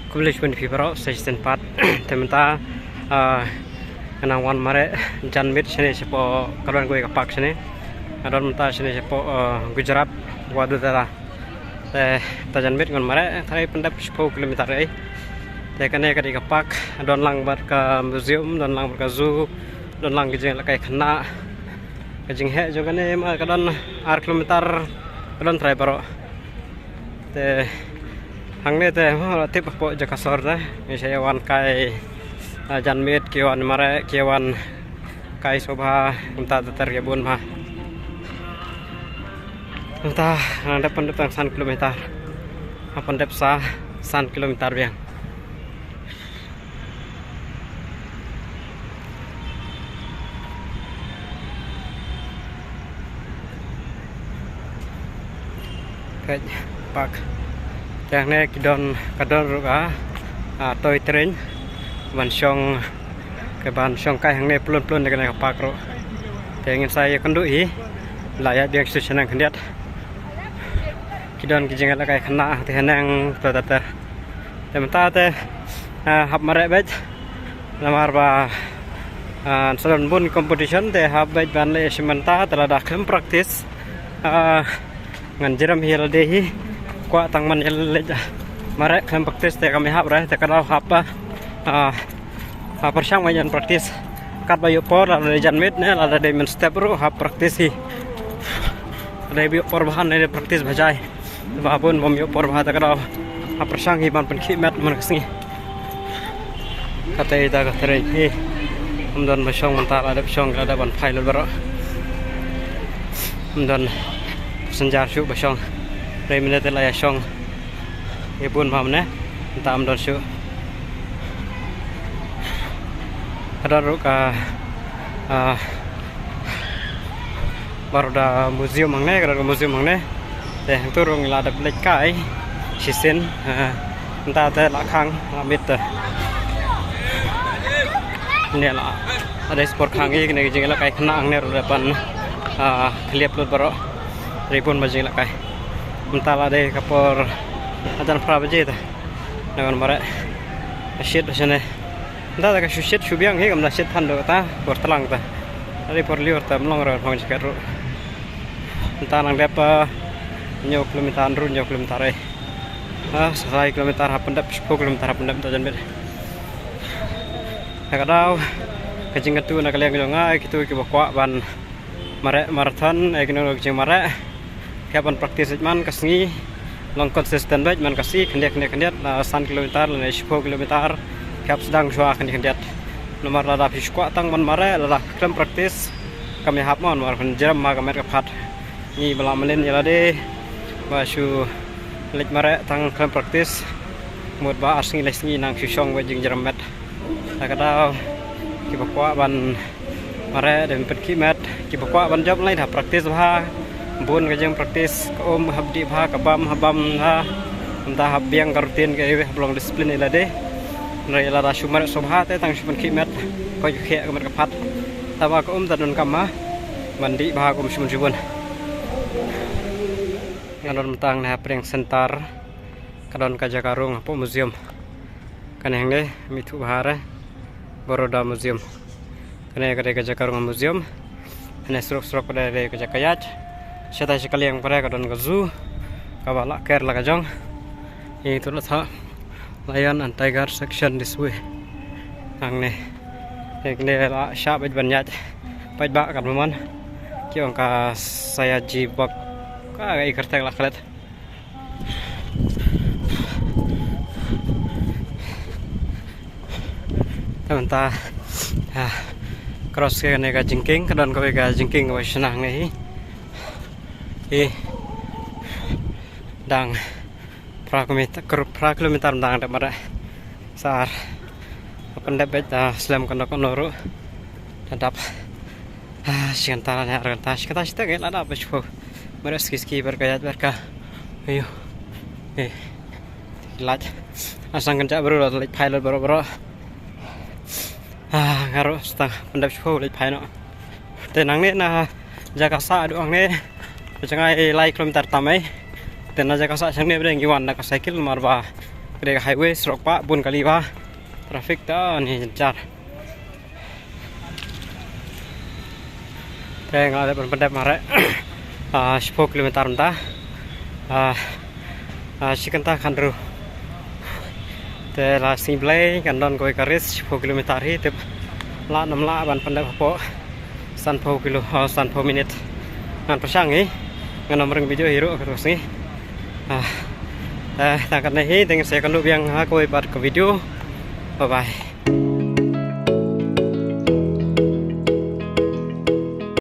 Kulish pun fibro season 4 tementa kanang wan mare jan mit sini sepo karuan gue kapak sini adon menta sini sepo Gujarat wadu tara ta jan mit ngon mare thai pendap 10 kilometer ai te kane ka di kapak adon lang bar ka museum don lang bar ka zoo don lang gijeng la kai khana gijeng he jo kane ma kadon 8 kilometer adon thai baro te hangne te tip po jakasor da saya wan kai jan mit kiwan mare kiwan kai sobha unta ter gebun ma unta ada pendep 1 kilometer pendep sa 1 kilometer biang kai pak yang này kadon ruka toy train ban song cái ban song kai hàng này plun cái này kapak ro te ingin saya kendui layak dia susunan kendiat kidon kijingal kai khana te hanang tatatar te menta te hab mare bet lamar ba salon bun competition te hab bet ban le sementa telah dah kem praktis ngan jeram hil dehi qua tăng man lên mare kan praktis te kami hap ra te kalau hapa persang majan praktis kat bayu por ada jan mit ne ada diamond step ru hap praktis hi ada bayu por bahan ne praktis bajai babun bom yu por bahan te kalau hap persang hi ban pen khimet man kesni kata ita ka tere hi amdon basong mental ada basong ada ban file baro amdon senjar syu basong đây mình tên là song cái buôn phòng nè tạm đón sự ada ruka baru da museum mang ne kada museum mang ne te tu rong la da lek kai sisen ta te la khang mit ne la ada sport khang gi ne jing la kai khna ang ne ro depan kliap lut baro ripun bajing la kai mentala deh kapor adan prabaje ta dengan mare shit basane nda da ka shit shubiang he gamna shit than do ta por talang ta ari por lior ta mlong ro phong sikar ro enta nang depa nyo kilometer ru nyo kilometer ai sai kilometer hapendap 10 kilometer hapendap ta jan bet kadau kajing tu na kaleng ngai kitu ki bakwa ban mare marathon ai kino kajing mare kapan praktis man kasngi long konsisten baik man kasih kendiat 1 kilometer dan 10 kilometer kap sedang jua kendiat nomor lada fiskwa tang man mare lada krem praktis kami hap mon mar jam ma kamer kapat ni belamelin ya lade basu lek mare tang krem praktis mud ba asngi lesngi nang susong ba jing jeramet kadau kibakwa ban mare dan perkimet kibakwa ban job lain ha praktis ba bun kajang praktis om habdi bha kabam habam ha entah habiang karutin ke belum disiplin ila de nrai ila da shumar sobha te tang shuman khimet ko yu khe kamer kapat tawa ko tadun kama mandi bha ko shumun jibun ngalon mentang na preng sentar kadon kajakarung po museum kaneng de mitu bahare boroda museum kane kade kajakarung museum ane strok kade kajakayat saya sekali yang pada kadon gazu kabala care la kajong itu lah lion and tiger section this way ang ne ekne la sha baj banyat baj ba kan mon ki ka saya jibak ka ai kertek la khalet tanta cross ke ne ka jingking kadon ka jingking wa senang ne dang pra kilometer dang da mara sar pendep bet slam kan ko noru dadap siantara ne argantas kata sita ge lada bespo meres kiski berkayat berka ayo lat asang kenca baru lek pilot boro ngaro stang pendep spo lek pilot tenang ne na jaga sa doang ne jangan like kilometer tamai tena jaga sa sang ne breng giwan na ka cycle marba Kedai highway serok pak bun kali bah traffic dah ni lancar. Tengok ada pendap mare 10 km entah. Sikanta kandru. Telah simplai kandon koi karis 10 km hi tip la 6 la ban pendap po san po kilo san po minit. Ngan pasang ni ngan nomor video hero terus ni. Tangkat nahi dengan saya akan lupa yang aku buat ke video. Bye bye.